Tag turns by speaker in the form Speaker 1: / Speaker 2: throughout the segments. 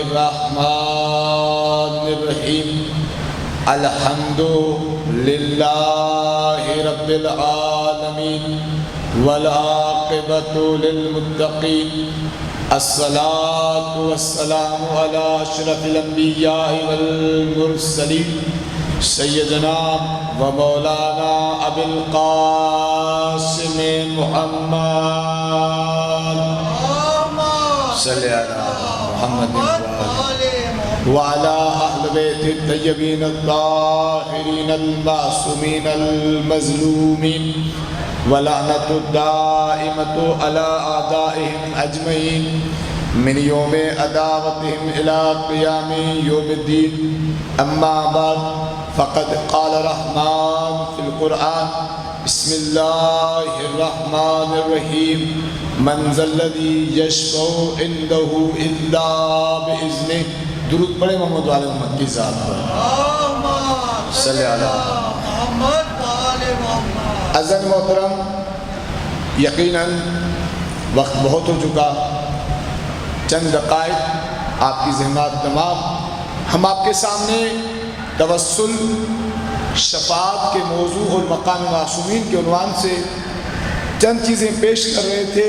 Speaker 1: الرحمن الرحیم الحمد للہ رب العالمین والعاقبۃ للمتقین الصلاۃ والسلام علی اشرف الانبیاء والمرسلین سیدنا و مولانا ابی القاسم محمد صلی علی محمد وعلى أهل بيت الطيبين الطاهرين المعصومين المظلومين ولعنة الدائمة على أعدائهم أجمعين من يوم عداوتهم إلى قيام يوم الدين أما بعد فقد قال الرحمن في القرآن بسم الله الرحمن الرحيم من ذا الذي يشفع عنده إلا بإذنه درود پڑھے محمد والے محمد کی ذات پر صلی اللہ محمد عزیز محترم، یقیناً وقت بہت ہو چکا، چند دقائق آپ کی ذمات تمام ہم آپ کے سامنے توسل شفاعت کے موضوع اور مقام معصومین کے عنوان سے چند چیزیں پیش کر رہے تھے۔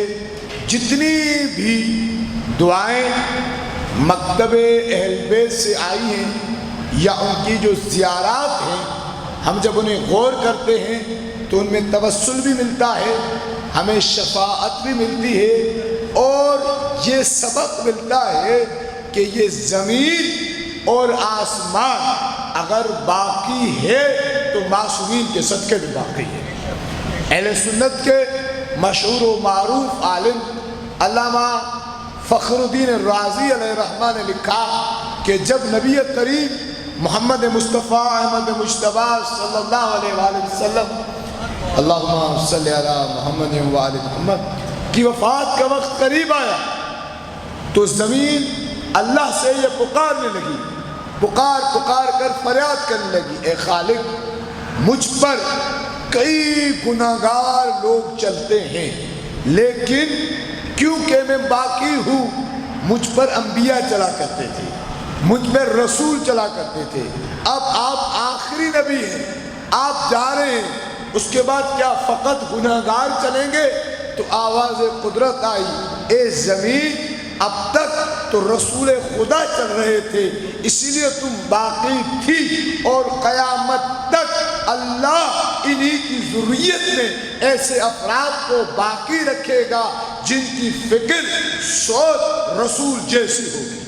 Speaker 1: جتنی بھی دعائیں مکتب اہل بیت سے آئی ہیں یا ان کی جو زیارات ہیں، ہم جب انہیں غور کرتے ہیں تو ان میں توسل بھی ملتا ہے، ہمیں شفاعت بھی ملتی ہے، اور یہ سبق ملتا ہے کہ یہ زمین اور آسمان اگر باقی ہے تو معصومین کے صدقے بھی باقی ہے۔ اہل سنت کے مشہور و معروف عالم علامہ فخر الدین الرازی علیہ الرحمہ نے لکھا کہ جب نبی کریم محمد مصطفیٰ احمد مجتبیٰ صلی اللہ علیہ وآلہ وسلم اللہم صلی علی محمد وآل محمد کی وفات کا وقت قریب آیا تو زمین اللہ سے یہ پکارنے لگی، پکار کر فریاد کرنے لگی، اے خالق مجھ پر کئی گناہگار لوگ چلتے ہیں، لیکن کیونکہ میں باقی ہوں مجھ پر انبیاء چلا کرتے تھے، مجھ پر رسول چلا کرتے تھے، اب آپ آخری نبی ہیں، آپ جا رہے ہیں، اس کے بعد کیا فقط گناہگار چلیں گے؟ تو آواز قدرت آئی، اے زمین اب تک تو رسول خدا چل رہے تھے اسی لیے تم باقی تھی، اور قیامت تک اللہ انہی کی ذریت میں ایسے افراد کو باقی رکھے گا جن کی فکر سوچ رسول جیسی ہوگی۔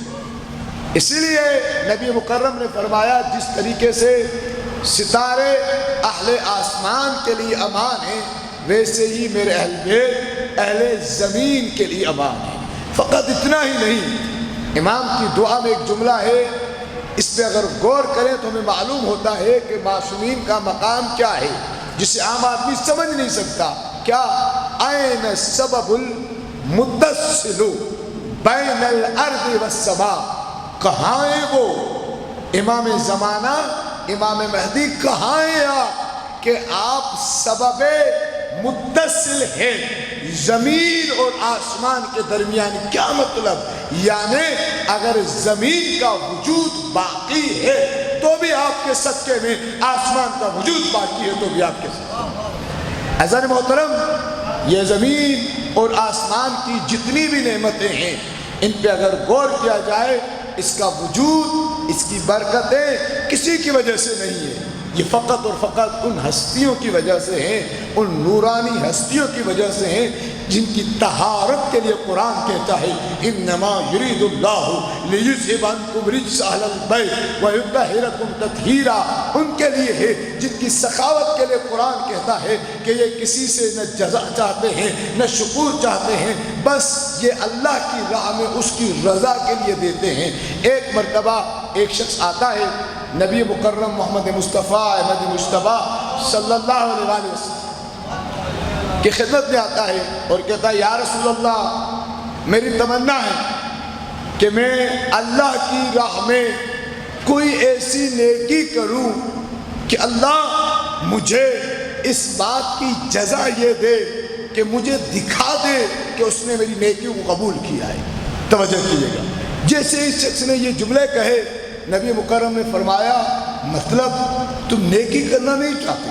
Speaker 1: اسی لیے نبی مکرم نے فرمایا جس طریقے سے ستارے اہل آسمان کے لیے امان ہیں ویسے ہی میرے اہل بیت اہل زمین کے لیے امان ہیں۔ فقط اتنا ہی نہیں، امام کی دعا میں ایک جملہ ہے، اس پہ اگر غور کریں تو ہمیں معلوم ہوتا ہے کہ معصومین کا مقام کیا ہے جسے عام آدمی سمجھ نہیں سکتا۔ کیا این سبب المتصل بین الارض والسماء، کہاں ہے وہ امام زمانہ امام مہدی، کہاں ہیں آپ کہ آپ سبب متصل ہے زمین اور آسمان کے درمیان؟ کیا مطلب؟ یعنی اگر زمین کا وجود باقی ہے تو بھی آپ کے صدقے میں، آسمان کا وجود باقی ہے تو بھی آپ کے صدقے میں۔ عزیز محترم، یہ زمین اور آسمان کی جتنی بھی نعمتیں ہیں ان پہ اگر غور کیا جائے، اس کا وجود، اس کی برکتیں کسی کی وجہ سے نہیں ہے، یہ فقط اور فقط ان ہستیوں کی وجہ سے ہیں، ان نورانی ہستیوں کی وجہ سے ہیں جن کی طہارت کے لیے قرآن کہتا ہے انما یرید اللہ لیذھب عنکم رجس اہل البیت ویطہرکم تطہیرا، ان کے لیے ہے جن کی سخاوت کے لیے قرآن کہتا ہے کہ یہ کسی سے نہ جزا چاہتے ہیں نہ شکور چاہتے ہیں، بس یہ اللہ کی راہ میں اس کی رضا کے لیے دیتے ہیں۔ ایک مرتبہ ایک شخص آتا ہے نبی مکرم محمد مصطفیٰ احمد مجتبیٰ صلی اللہ علیہ وسلم کی خدمت میں آتا ہے اور کہتا ہے یا رسول اللہ، میری تمنا ہے کہ میں اللہ کی راہ میں کوئی ایسی نیکی کروں کہ اللہ مجھے اس بات کی جزا یہ دے کہ مجھے دکھا دے کہ اس نے میری نیکیوں کو قبول کیا ہے۔ توجہ کیجیے گا، جیسے اس شخص نے یہ جملے کہے نبی مکرم نے فرمایا مطلب تم نیکی کرنا نہیں چاہتے،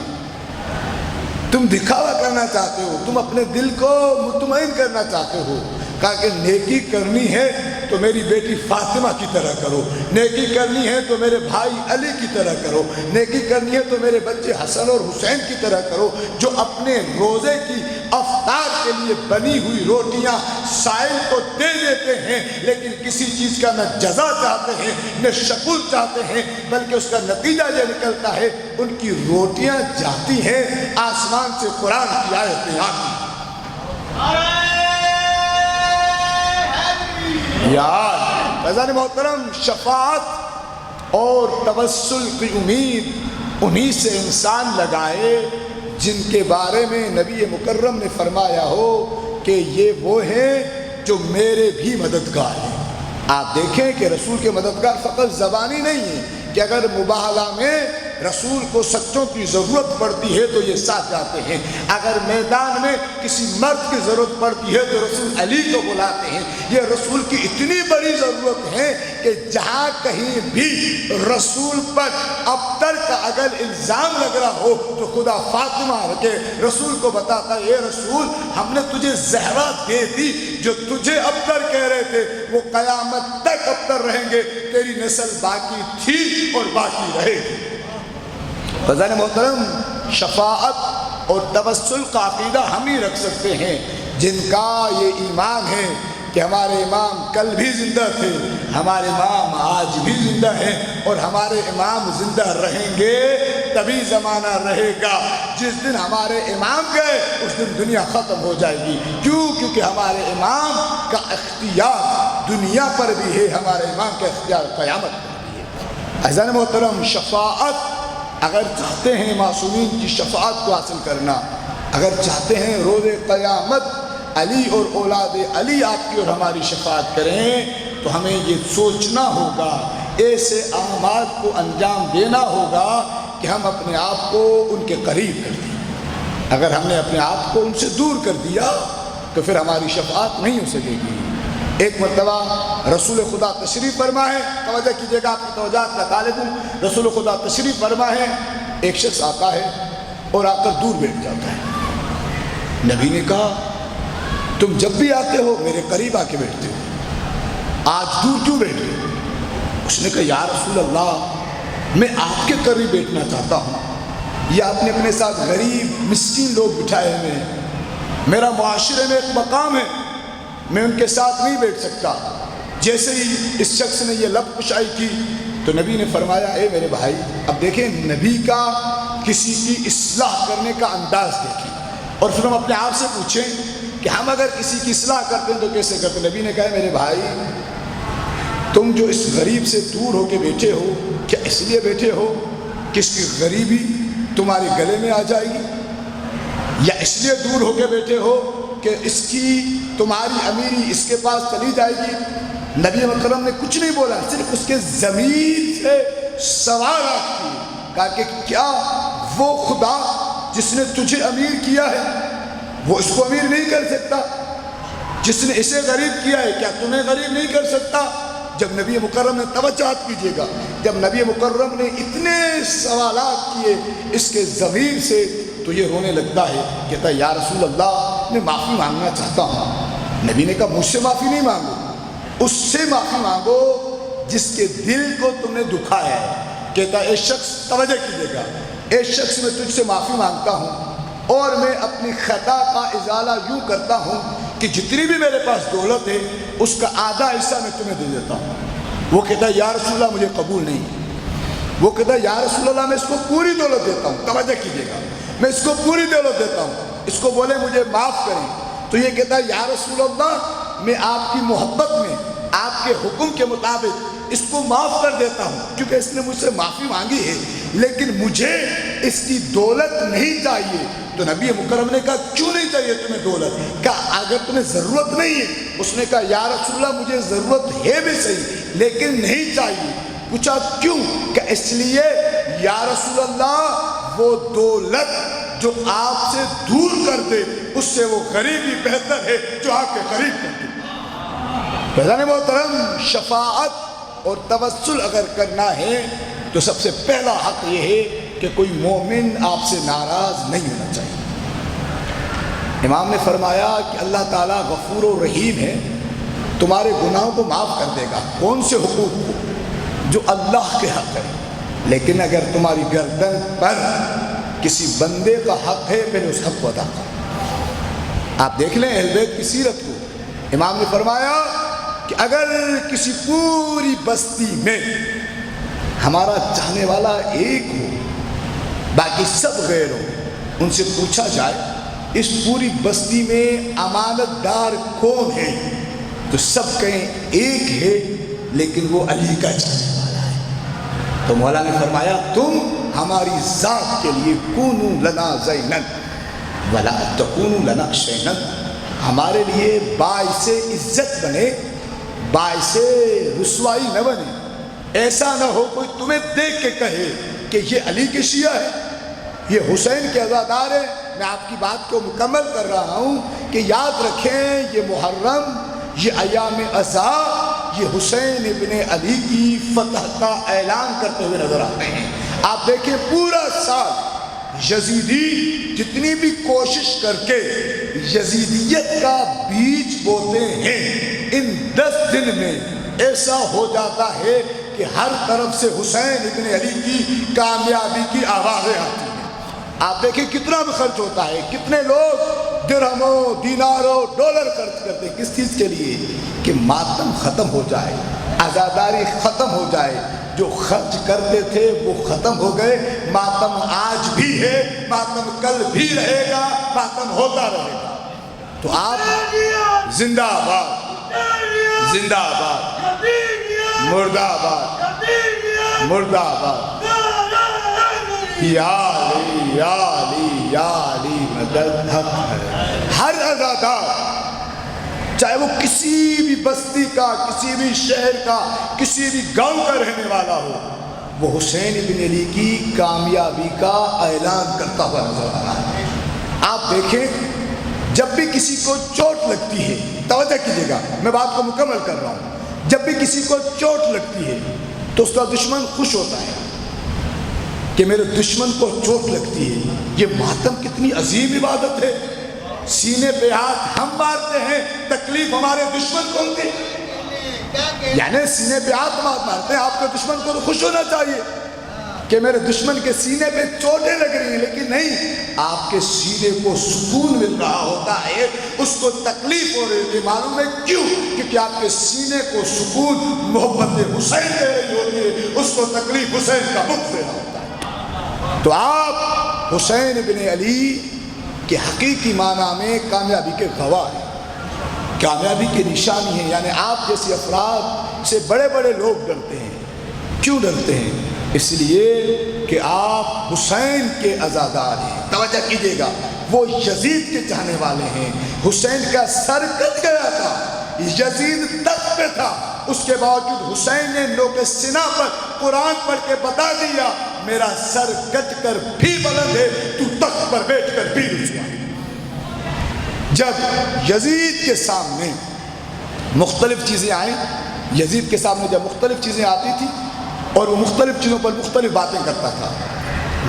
Speaker 1: تم دکھاوا کرنا چاہتے ہو، تم اپنے دل کو مطمئن کرنا چاہتے ہو۔ کہا کہ نیکی کرنی ہے تو میری بیٹی فاطمہ کی طرح کرو، نیکی کرنی ہے تو میرے بھائی علی کی طرح کرو، نیکی کرنی ہے تو میرے بچے حسن اور حسین کی طرح کرو، جو اپنے روزے کی افطار کے لیے بنی ہوئی روٹیاں سائل کو دے دیتے ہیں، لیکن کسی چیز کا نہ جزا چاہتے ہیں نہ شکر چاہتے ہیں، بلکہ اس کا نتیجہ یہ نکلتا ہے ان کی روٹیاں جاتی ہیں، آسمان سے قرآن کی آیتیں آتی ہیں۔ یار فیضان محترم، شفاعت اور توسل کی امید انہی سے انسان لگائے جن کے بارے میں نبی مکرم نے فرمایا ہو کہ یہ وہ ہیں جو میرے بھی مددگار ہیں۔ آپ دیکھیں کہ رسول کے مددگار فقط زبانی نہیں ہیں کہ اگر مباہلہ میں رسول کو سچوں کی ضرورت پڑتی ہے تو یہ ساتھ جاتے ہیں، اگر میدان میں کسی مرد کی ضرورت پڑتی ہے تو رسول علی کو بلاتے ہیں۔ یہ رسول کی اتنی بڑی ضرورت ہے کہ جہاں کہیں بھی رسول پر ابتر کا اگر الزام لگ رہا ہو تو خدا فاطمہ کے رسول کو بتاتا ہے اے رسول ہم نے تجھے زہرا دے دی، جو تجھے ابتر کہہ رہے تھے وہ قیامت تک ابتر رہیں گے، تیری نسل باقی تھی اور باقی رہے گی۔ فضائل محترم، شفاعت اور توسل کا عقیدہ ہم ہی رکھ سکتے ہیں جن کا یہ ایمان ہے کہ ہمارے امام کل بھی زندہ تھے، ہمارے امام آج بھی زندہ ہیں اور ہمارے امام زندہ رہیں گے تبھی زمانہ رہے گا۔ جس دن ہمارے امام گئے اس دن دنیا ختم ہو جائے گی۔ کیوں؟ کیونکہ ہمارے امام کا اختیار دنیا پر بھی ہے، ہمارے امام کا اختیار قیامت پر بھی ہے۔ عزیزان محترم، شفاعت اگر چاہتے ہیں معصومین کی شفاعت کو حاصل کرنا، اگر چاہتے ہیں روز قیامت علی اور اولاد علی آپ کی اور ہماری شفاعت کریں تو ہمیں یہ سوچنا ہوگا، ایسے اعمال کو انجام دینا ہوگا کہ ہم اپنے آپ کو ان کے قریب کر دیں۔ اگر ہم نے اپنے آپ کو ان سے دور کر دیا تو پھر ہماری شفاعت نہیں ہو سکے گی۔ ایک مرتبہ رسول خدا تشریف فرما ہے، توجہ کیجیے گا، آپ کی توجہات کا طالب ہوں، رسول خدا تشریف فرما ہے، ایک شخص آتا ہے اور آ کر دور بیٹھ جاتا ہے۔ نبی نے کہا تم جب بھی آتے ہو میرے قریب آ کے بیٹھتے ہو، آج دور کیوں بیٹھے؟ اس نے کہا یا رسول اللہ میں آپ کے قریب بیٹھنا چاہتا ہوں، یہ آپ نے اپنے ساتھ غریب مسکین لوگ بٹھائے ہوئے ہیں، میرا معاشرے میں ایک مقام ہے، میں ان کے ساتھ نہیں بیٹھ سکتا۔ جیسے ہی اس شخص نے یہ لب کشائی کی تو نبی نے فرمایا اے میرے بھائی، اب دیکھیں نبی کا کسی کی اصلاح کرنے کا انداز دیکھیں، اور پھر ہم اپنے آپ سے پوچھیں کہ ہم اگر کسی کی اصلاح کرتے ہیں تو کیسے کرتے ہیں؟ نبی نے کہا میرے بھائی تم جو اس غریب سے دور ہو کے بیٹھے ہو، کیا اس لیے بیٹھے ہو کہ اس کی غریبی تمہارے گلے میں آ جائے گی، یا اس لیے دور ہو کے بیٹھے ہو کہ اس کی تمہاری امیری اس کے پاس چلی جائے گی؟ نبی مکرم نے کچھ نہیں بولا، صرف اس کے ضمیر سے سوالات کیے، کہا کہ کیا وہ خدا جس نے تجھے امیر کیا ہے وہ اس کو امیر نہیں کر سکتا؟ جس نے اسے غریب کیا ہے کیا تمہیں غریب نہیں کر سکتا؟ جب نبی مکرم نے توجہات کیجیے گا، جب نبی مکرم نے اتنے سوالات کیے اس کے ضمیر سے تو یہ رونے لگتا ہے، کہتا ہے یا رسول اللہ میں معافی مانگنا چاہتا ہوں۔ نبی نے کہا مجھ سے معافی نہیں مانگو، اس سے معافی مانگو جس کے دل کو تم نے دکھایا ہے۔ کہتا ہے اے شخص توجہ کیجیے گا، اے شخص میں تجھ سے معافی مانگتا ہوں اور میں اپنی خطا کا ازالہ یوں کرتا ہوں کہ جتنی بھی میرے پاس دولت ہے اس کا آدھا حصہ میں تمہیں دے دیتا ہوں۔ وہ کہتا ہے یا رسول اللہ مجھے قبول نہیں۔ وہ کہتا ہے یا رسول اللہ میں اس کو پوری دولت دیتا ہوں، توجہ کیجیے گا، میں اس کو پوری دولت دیتا ہوں، اس کو بولے مجھے معاف کریں تو یہ کہتا ہے یا رسول اللہ میں آپ کی محبت میں آپ کے حکم کے مطابق اس کو معاف کر دیتا ہوں کیونکہ اس نے مجھ سے معافی مانگی ہے، لیکن مجھے اس کی دولت نہیں چاہیے۔ تو نبی مکرم نے کہا کیوں نہیں چاہیے تمہیں دولت؟ کہا اگر تمہیں ضرورت نہیں ہے۔ اس نے کہا یا رسول اللہ مجھے ضرورت ہے بھی صحیح لیکن نہیں چاہیے۔ پوچھا کیوں؟ کہ اس لیے یا رسول اللہ وہ دولت جو آپ سے دور کر دے اس سے وہ غریبی بہتر ہے جو آپ کے قریب کر دے۔ فیضان محترم، شفاعت اور توسل اگر کرنا ہے تو سب سے پہلا حق یہ ہے کہ کوئی مومن آپ سے ناراض نہیں ہونا چاہیے۔ امام نے فرمایا کہ اللہ تعالیٰ غفور و رحیم ہے، تمہارے گناہوں کو معاف کر دے گا۔ کون سے حقوق کو؟ جو اللہ کے حق ہے، لیکن اگر تمہاری گردن پر کسی بندے کا حق ہے پہلے اس حق کو ادا کرو۔ آپ دیکھ لیں اہل بیت کی سیرت کو، امام نے فرمایا کہ اگر کسی پوری بستی میں ہمارا چاہنے والا ایک ہو، باقی سب غیر ہو، ان سے پوچھا جائے اس پوری بستی میں امانت دار کون ہے، تو سب کہیں ایک ہے لیکن وہ علی کا چاہنے والا ہے۔ تو مولا نے فرمایا تم ہماری ذات کے لیے کونوا لنا زینا ولا تکونوا لنا شینا، ہمارے لیے باعث عزت بنے، باعث رسوائی نہ بنے۔ ایسا نہ ہو کوئی تمہیں دیکھ کے کہے کہ یہ علی کے شیعہ ہے، یہ حسین کے عزادار ہے۔ میں آپ کی بات کو مکمل کر رہا ہوں کہ یاد رکھیں، یہ محرم، یہ ایام عزا، یہ حسین ابن علی کی فتح کا اعلان کرتے ہوئے نظر آتے ہیں۔ آپ دیکھیں پورا سال یزیدی جتنی بھی کوشش کر کے یزیدیت کا بیج بوتے ہیں، ان 10 دن میں ایسا ہو جاتا ہے کہ ہر طرف سے حسین ابن علی کی کامیابی کی آوازیں آتی ہیں۔ آپ دیکھیں کتنا بھی خرچ ہوتا ہے، کتنے لوگ درہموں، دیناروں، ڈالر خرچ کرتے ہیں، کس چیز کے لیے؟ کہ ماتم ختم ہو جائے، عزاداری ختم ہو جائے۔ جو خرچ کرتے تھے وہ ختم ہو گئے، ماتم آج بھی ہے، ماتم کل بھی رہے گا، ماتم ہوتا رہے گا۔ تو آپ زندہ آباد، زندہ آباد، مردہ آباد، مردہ آباد، یا علی یا علی یا علی مدد حق ہے۔ ہر عزادار چاہے وہ کسی بھی بستی کا، کسی بھی شہر کا، کسی بھی گاؤں کا رہنے والا ہو، وہ حسین ابن علی کی کامیابی کا اعلان کرتا ہوا نظر آ رہا ہے۔ آپ دیکھیں جب بھی کسی کو چوٹ لگتی ہے، توجہ کیجیے گا میں بات کو مکمل کر رہا ہوں، جب بھی کسی کو چوٹ لگتی ہے تو اس کا دشمن خوش ہوتا ہے کہ میرے دشمن کو چوٹ لگتی ہے۔ یہ ماتم کتنی عظیم عبادت ہے۔ سینے پہ ہاتھ ہم مارتے ہیں، تکلیف ہمارے دشمن کو ہوتی ہے، یعنی سینے پہ ہاتھ مارتے ہیں، آپ کے دشمن کو تو خوش ہونا چاہیے کہ میرے دشمن کے سینے پہ چوٹیں لگ رہی ہیں، لیکن نہیں، آپ کے سینے کو سکون مل رہا ہوتا ہے، اس کو تکلیف ہو رہی ہے۔ معلوم ہے کیوں؟ کیونکہ آپ کے سینے کو سکون محبت حسین دے رہی ہوتی ہے، اس کو تکلیف حسین کا بغض دے رہا ہوتا ہے۔ تو آپ حسین ابن علی کہ حقیقی معنی میں کامیابی کے گواہ ہیں، کامیابی کے نشانی ہیں۔ یعنی آپ جیسے افراد سے بڑے بڑے لوگ ڈرتے ہیں۔ کیوں ڈرتے ہیں؟ اس لیے کہ آپ حسین کے عزادار ہیں۔ توجہ کیجیے گا، وہ یزید کے چاہنے والے ہیں۔ حسین کا سر کٹ گیا تھا، یزید تخت پہ تھا، اس کے باوجود حسین نے نوک سینہ پر قرآن پڑھ کے بتا دیا میرا سر کٹ کر بھی بلند ہے، تو تخت پر بیٹھ کر بھی رسوا ہے۔ جب یزید کے سامنے مختلف چیزیں آئیں، یزید کے سامنے جب مختلف چیزیں آتی تھی اور وہ مختلف چیزوں پر مختلف باتیں کرتا تھا،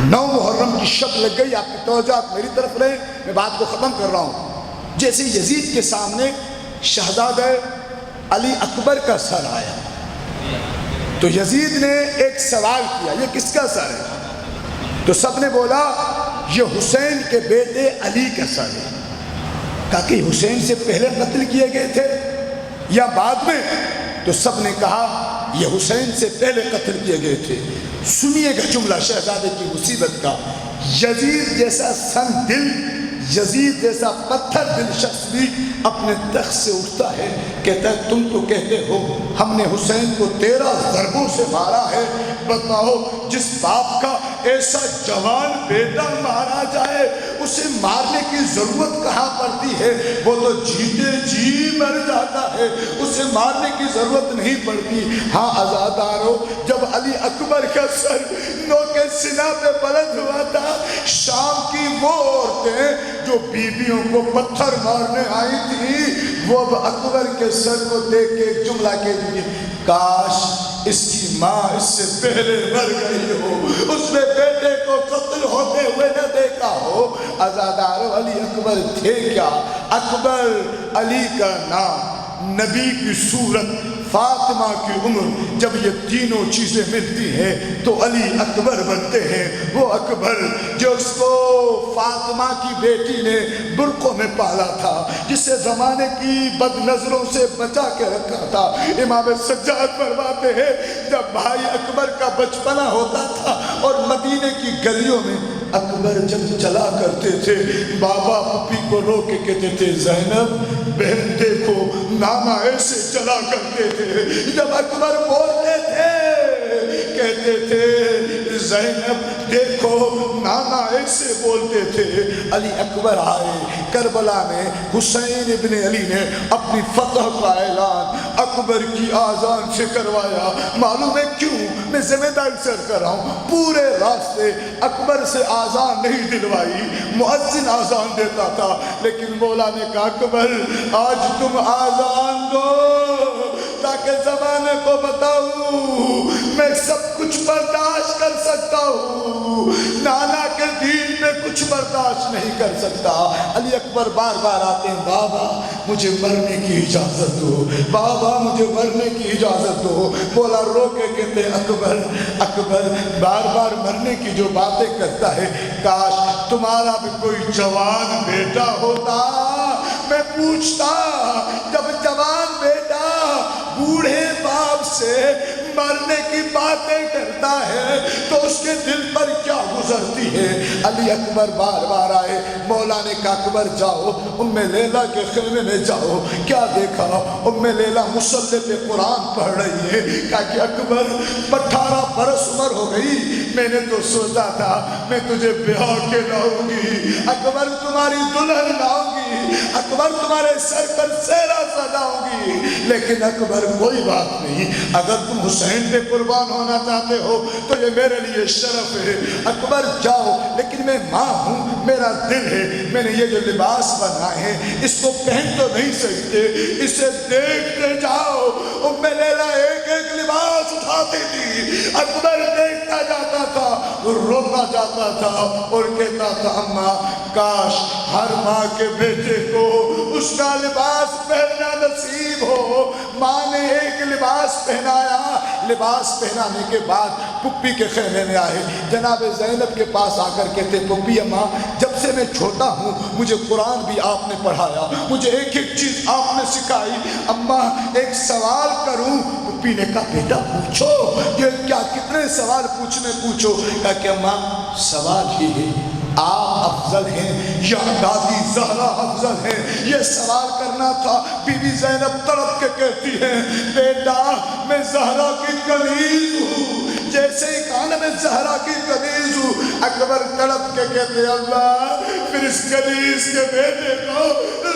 Speaker 1: 9 محرم کی شب لگ گئی، آپ کی توجہات میری طرف رہے، میں بات کو ختم کر رہا ہوں۔ جیسے یزید کے سامنے شہزادہ علی اکبر کا سر آیا تو یزید نے ایک سوال کیا، یہ کس کا سر ہے؟ تو سب نے بولا یہ حسین کے بیٹے علی کا سر ہے۔ کہا کہ حسین سے پہلے قتل کیے گئے تھے یا بعد میں؟ تو سب نے کہا یہ حسین سے پہلے قتل کیے گئے تھے۔ سنیے گا جملہ شہزادے کی مصیبت کا، یزید جیسا سن دل، یزید جیسا پتھر دل شخص بھی اپنے تخت سے اٹھتا ہے، کہتا ہے تم تو کہتے ہو ہم نے حسین کو 13 ضربوں سے مارا ہے، بتاؤ جس باپ کا ایسا جوان بیٹا مارا جائے اسے مارنے کی ضرورت کہاں پڑتی ہے؟ وہ تو جیتے جی مر جاتا ہے، اسے مارنے کی ضرورت نہیں پڑتی۔ ہاں عزادارو، جب علی اکبر کا سر نوکے سینہ پہ بلند ہوا تھا۔ شام کی وہ عورتیں جو بیویوں کو پتھر مارنے آئی تھی، وہ اب اکبر کے سر کو دیکھ کے ایک جملہ کہتی ہیں، کاش اس کی ماں اس سے پہلے مر گئی ہو، اس نے بیٹے کو قتل ہوتے ہوئے نہ دیکھا ہو۔ عزادار علی اکبر تھے کیا؟ اکبر علی کا نام، نبی کی صورت، فاطمہ کی عمر، جب یہ تینوں چیزیں ملتی ہیں تو علی اکبر بنتے ہیں۔ وہ اکبر جو اس کو فاطمہ کی بیٹی نے برقعوں میں پالا تھا، جسے زمانے کی بد نظروں سے بچا کے رکھا تھا۔ امام سجاد فرماتے ہیں جب بھائی اکبر کا بچپنا ہوتا تھا اور مدینے کی گلیوں میں اکبر جب چلا کرتے تھے، بابا پپی کو رو کے کہتے تھے، زینب بہن دیکھو نانا ایسے چلا کرتے تھے۔ جب اکبر بولتے تھے کہتے تھے، زینب دیکھو نانا ایسے بولتے تھے۔ علی اکبر آئے کربلا میں، حسین ابن علی نے اپنی فتح کا اعلان اکبر کی آذان سے کروایا۔ معلوم ہے کیوں؟ میں ذمہ داری سے کر رہا ہوں، پورے راستے اکبر سے آذان نہیں دلوائی، مؤذن آذان دیتا تھا، لیکن مولا نے کہا اکبر آج تم آذان دو تاکہ زمانے کو بتاؤں میں سب کچھ برداشت کر سکتا ہوں، نانا کے دین میں کچھ برداشت نہیں کر سکتا۔ علی اکبر بار بار آتے ہیں، بابا مجھے مرنے کی اجازت دو، بابا مجھے مرنے کی اجازت دو۔ مولا رو کے کہتے ہیں اکبر اکبر بار بار مرنے کی جو باتیں کرتا ہے، کاش تمہارا بھی کوئی جوان بیٹا ہوتا، میں پوچھتا جب جوان بیٹا بوڑھے باپ سے مرنے کی باتیں کرتا ہے تو اس کے دل پر کیا گزرتی ہے۔ علی اکبر بار بار آئے، مولا نے کہا اکبر جاؤ ام لیلہ کے خیمے میں جاؤ۔ کیا دیکھا؟ ام لیلہ مصلی پہ قرآن پڑھ رہی ہے۔ کہا کہ اکبر 18 برس عمر ہو گئی، میں نے تو سوچا تھا میں تجھے بیاہ کے لاؤں گی، اکبر تمہاری دلہن لاؤں گی، اکبر تمہارے سر پر سہرا سجاؤں گی، لیکن اکبر کوئی بات نہیں، اگر تم حسین پہ قربان ہونا چاہتے ہو تو یہ میرے لیے شرف ہے، اکبر جاؤ، لیکن میں ماں ہوں، میرا دل ہے، میں نے یہ جو لباس بنائے ہیں اس کو پہن تو نہیں سکتے، اسے دیکھتے جاؤ۔ ام لیلہ ایک ایک لباس اٹھاتی تھی، اکبر دیکھتا جاتا تھا، روتا جاتا تھا اور کہتا تھا اماں کاش ہر ماں کے بیٹے کو اس کا لباس پہننا نصیب ہو۔ ماں نے ایک لباس پہنایا، لباس پہنانے کے بعد پپی کے خیمے میں آئے، جناب زینب کے پاس آ کر کہتے پپی اماں جب سے میں چھوٹا ہوں مجھے قرآن بھی آپ نے پڑھایا، مجھے ایک ایک چیز آپ نے سکھائی، اماں ایک سوال کروں؟ پپی نے کہا بیٹا پوچھو، یہ کیا کتنے سوال پوچھنے پوچھو۔ کہا کہ اماں سوال ہی ہے، آپ افضل ہیں یا دادی زہرا افضل ہیں، یہ سوال کرنا تھا۔ بی بی زینب تڑپ کے کہتی ہیں بیٹا میں زہرا کی کنیز ہوں، جیسے ہی کہا نا میں زہرا کی کنیز ہوں، اکبر تڑپ کے کہتے اللہ پھر اس کنیز کے بیٹے کو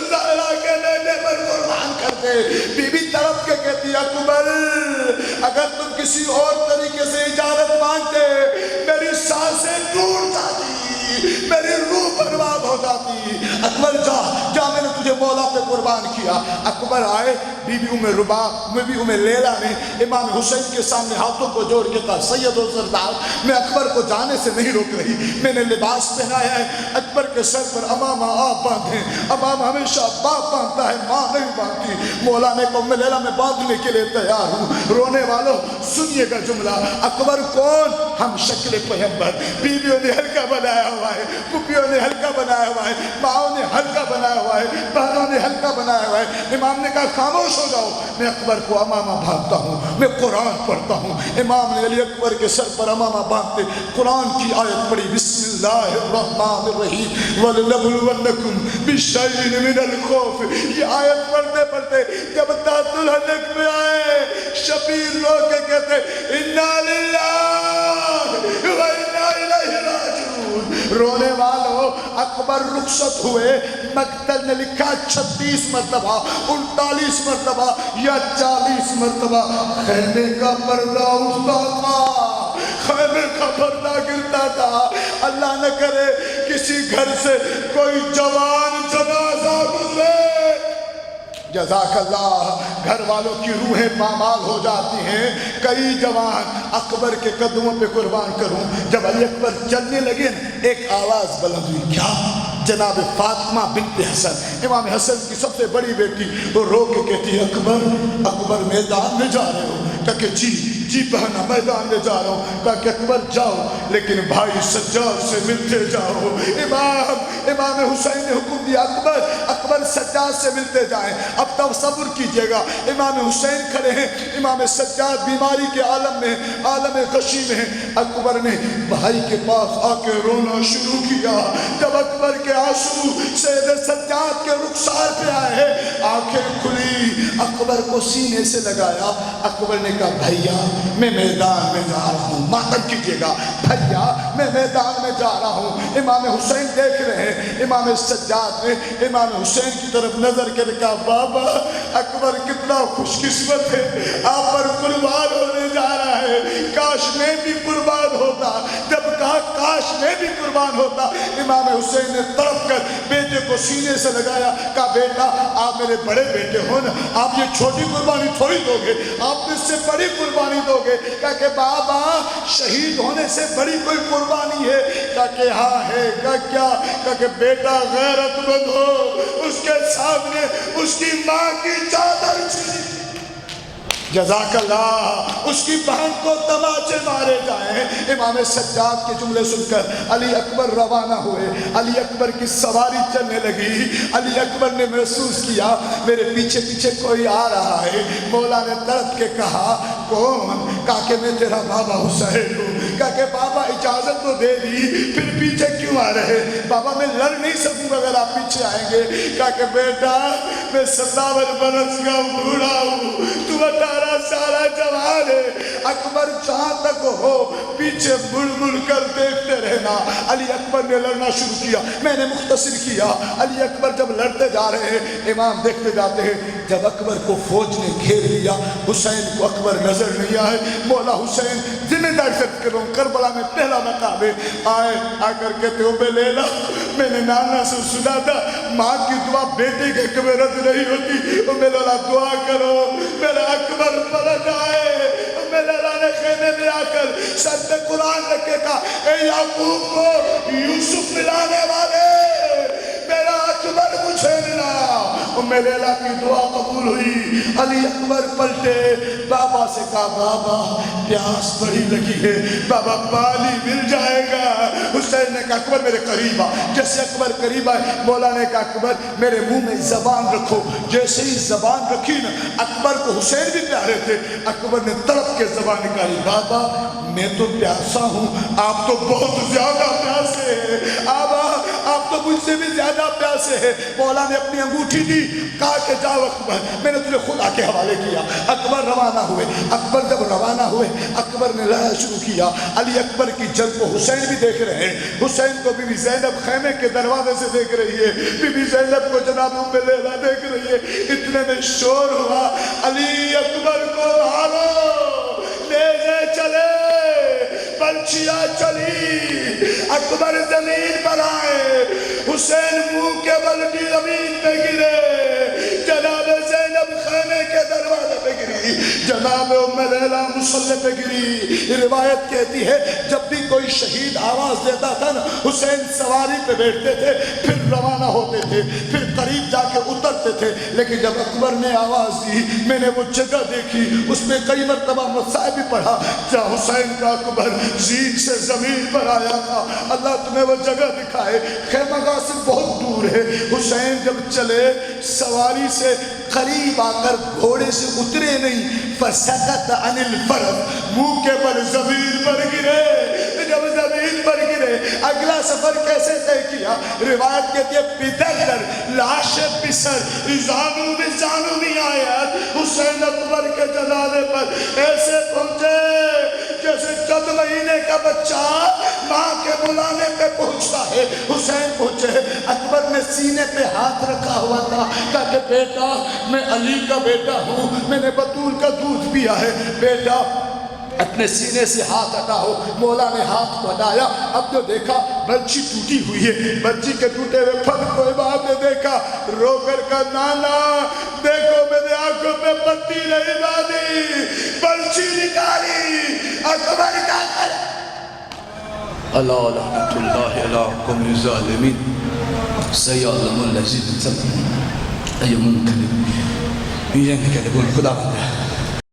Speaker 1: زہرا کے بیٹے پر قربان کر دے۔ بی بی تڑپ کے کہتی اکبر اگر تم کسی اور طریقے سے اجازت مانگتے میری سانسیں ٹوٹ جاتی، میری روح برباد ہو جاتی۔ اکبر جا میں نے تجھے مولا پہ قربان کیا۔ اکبر آئے، بی بی ام لیلہ نے امام حسین کے سامنے ہاتھوں کو جوڑ کے کہا سید و سردار میں اکبر کو جانے سے نہیں روک رہی، میں نے لباس پہنایا ہے، اکبر کے سر پر امامہ آپ باندھیں، امام ہمیشہ باپ باندھتا ہے ماں نہیں باندھتی۔ مولا نے کہا ام لیلہ میں باندھنے کے لیے تیار ہوں۔ رونے والوں سنیے گا جملہ، اکبر کون؟ ہم شکل پیغمبر، بیویوں نے ہلکا بنایا ہوا ہے، پھپھیوں نے ہلکا بنایا ہوا ہے، ماؤں نے ہلکا بنایا ہوا ہے، بہنوں نے ہلکا بنایا ہوا ہے۔ امام نے کہا خاموش ہو جاؤ، میں اکبر کو امامہ باندھتا ہوں، میں قرآن پڑھتا ہوں۔ امام نے علی اکبر کے سر پر امامہ باندھتے قرآن کی آیت پڑھی بسم اللہ الرحمن الرحیم وَلَنَبْلُوَنَّكُمْ بِشَيْءٍ مِنَ الْخَوْفِ۔ یہ آیت پڑھتے پڑھتے جب تحت الحلق میں آئے شبیر رو کے کہتے اِنَّا لِلَّهِ وَإِنَّا إِلَيْهِ رَاجِعُونَ۔ رونے والوں اکبر رخصت ہوئے، مقتل نے لکھا 36 مرتبہ، 39 مرتبہ یا 40 مرتبہ خیمے کا پردہ اٹھتا تھا، خیمے کا پردہ گرتا تھا۔ اللہ نہ کرے کسی گھر سے کوئی جوان جنازہ گزرے، جزاک اللہ، گھر والوں کی روحیں پامال ہو جاتی ہیں۔ کئی جوان اکبر کے قدموں پہ قربان کروں، جب علی اکبر چلنے لگے ایک آواز بلند ہوئی، کیا؟ جناب فاطمہ بنت حسن، امام حسن کی سب سے بڑی بیٹی، وہ رو کے کہتی ہے اکبر میدان میں جا رہے ہو؟ کہا کہ جی بہنا میدان میں جا رہا ہوں۔ کہا کہ اکبر جاؤ لیکن بھائی سجاد سے ملتے جاؤ۔ امام حسین نے حکم دیا اکبر سجاد سے ملتے جائیں۔ اب تصور کیجئے گا، امام حسین کھڑے ہیں، امام سجاد بیماری کے عالم غشی میں ہیں۔ اکبر نے بھائی کے پاس آ کے رونا شروع کیا۔ جب اکبر کے آنسو سید سجاد کے رخسار پہ آئے، آنکھیں کھلی، اکبر کو سینے سے لگایا۔ اکبر نے کہا بھائیا میں میدان میں جا رہا ہوں، ماتم کیجئے گا، بھائیا میں میدان میں جا رہا ہوں۔ امام حسین دیکھ رہے ہیں، امام سجاد نے امام حسین کی طرف نظر کر کہا بابا اکبر کتنا خوش قسمت ہے، آپ پر قربان ہونے جا رہا ہے، کاش میں بھی قربان ہوتا۔ جب کہا کاش میں بھی قربان ہوتا، امام حسین نے تڑپ کر بیٹے کو سینے سے لگایا، کہا بیٹا آپ میرے بڑے بیٹے ہو نا، آپ یہ چھوٹی قربانی تھوڑی دو گے، آپ اس سے بڑی قربانی دو گے۔ کہا کہ بابا شہید ہونے سے بڑی کوئی قربانی ہے؟ کہا کہ ہاں ہے۔ کہا کہ بیٹا غیرت مند ہو، اس کے سامنے اس کی ماں کی چادر چھینی، جزاک اللہ، اس کی بہن کو تماچے مارے جائیں۔ امام سجاد کے جملے سن کر علی اکبر روانہ ہوئے، علی اکبر کی سواری چلنے لگی۔ علی اکبر نے محسوس کیا میرے پیچھے پیچھے کوئی آ رہا ہے۔ مولا نے تڑپ کے کہا کون؟ کہا کہ میں تیرا بابا حسین ہوں۔ کہا کہ بابا اجازت تو دے دی، پھر پیچھے کیوں آ رہے؟ بابا میں لڑ نہیں سکوں اگر آپ پیچھے آئیں گے۔ کہا کہ بیٹا میں 57 برس کا بوڑھا ہوں، تو 18 سالہ جوان ہے، اکبر جہاں تک ہو پیچھے مڑ مڑ کر دیکھتے رہنا۔ علی اکبر نے لڑنا شروع کیا، میں نے مختصر کیا۔ علی اکبر جب لڑتے جا رہے ہیں، امام دیکھتے جاتے ہیں۔ جب اکبر کو فوج نے گھیر لیا، حسین کو اکبر نظر نہیں آئے۔ مولا حسین ذمہ داری سے کروں، کربلا میں پہلا مقام ہے، آئے آ کر کہتے ہو بے لیلا، میں نے نانا سے سنا تھا ماں کی دعا بیٹے کے کبھی رد نہیں ہوتی، بے لیلا دعا کرو میرا اکبر پلٹ آئے۔ بے لیلا نے خیمے میں آ کر سر پہ قرآن رکھے کہا اے یعقوب کو یوسف ملانے والے، میرا اکبر مجھے ملا۔ بے لیلا کی دعا قبول ہوئی۔ علی اکبر پلٹے، بابا سے کہا بابا پیاس بڑی لگی ہے، بابا پانی مل جائے گا۔ حسین نے کہا اکبر میرے قریب آ۔ جیسے اکبر قریب آئے، مولا نے کہا اکبر میرے منہ میں زبان رکھو۔ جیسے ہی زبان رکھی نا، اکبر کو حسین بھی پیارے تھے، اکبر نے تڑپ کے زبان نکالی، بابا میں تو پیاسا ہوں، آپ تو بہت زیادہ پیاسے ہیں، آپ تو مجھ سے بھی زیادہ پیاسے ہیں۔ مولا نے اپنی انگوٹھی دی، کہا کہ جاؤ اکبر میں نے تجھے خدا کے حوالے کیا۔ اکبر روانہ ہوئے۔ اکبر جب روانہ ہوئے، اکبر نے لڑائی شروع کیا۔ علی اکبر کی جنگ کو حسین بھی دیکھ رہے ہیں۔ حسین کو بی بی زینب خیمے کے دروازے سے دیکھ رہی ہے، بی بی زینب کو جناب ام لیلا دیکھ رہی ہے۔ اتنے میں شور ہوا علی اکبر کو مارو، نیزے چلے، پنچیاں چلی، اکبر زمین پر آئے، حسین منہ کے بل کی زمین پہ گرے، جناب زینب خیمے کے دروازے پہ گری، جناب ام لیلا مصلی پہ گری۔ روایت کہتی ہے جب بھی کوئی شہید آواز دیتا تھا نا، حسین سواری پہ بیٹھتے تھے، پھر روانہ ہوتے تھے، پھر قریب جا کے اترتے تھے۔ لیکن جب اکبر نے آواز دی، میں نے وہ جگہ دیکھی، اس میں کئی مرتبہ مصائب بھی پڑھا جہاں حسین کا اکبر زین سے زمین پر آیا تھا۔ اللہ تمہیں وہ جگہ دکھائے۔ خیمہ گاہ سے بہت دور ہے۔ حسین جب چلے، سواری سے قریب آ کر گھوڑے سے اترے نہیں، فسقط عن الفرس، منہ کے بل زمین پر گرے۔ جب زمین پر گرے، اگلا سفر کیسے طے کیا؟ روایت کہتی ہے پیدر لاش پسر زانو بھی زانو نہیں آیا۔ حسین اکبر کے جنازے پر ایسے پہنچے جیسے چند مہینے کا بچہ ماں کے بلانے پہ پہنچتا ہے. حسین پہنچے، اکبر نے سینے پہ ہاتھ رکھا ہوا تھا، کہا کہ بیٹا میں علی کا بیٹا ہوں، میں نے بطول کا دودھ پیا ہے، بیٹا اپنے سینے سے ہاتھ ہٹاؤ. مولا نے ہاتھ کو ہٹایا. اب جو دیکھا بچی ٹوٹی ہوئی ہے، بچی کے ٹوٹے ہوئے پھل کو امام نے دیکھا، رو کر کہا نانا دیکھو میرے آنکھوں پہ پٹی نہیں باندھی، بچی نکالی. اکبر کا کر اللہ لعنت اللہ علی قوم الظالمین سیعلم الذین ظلموا أي منقلب ينقلبون خدا بندہ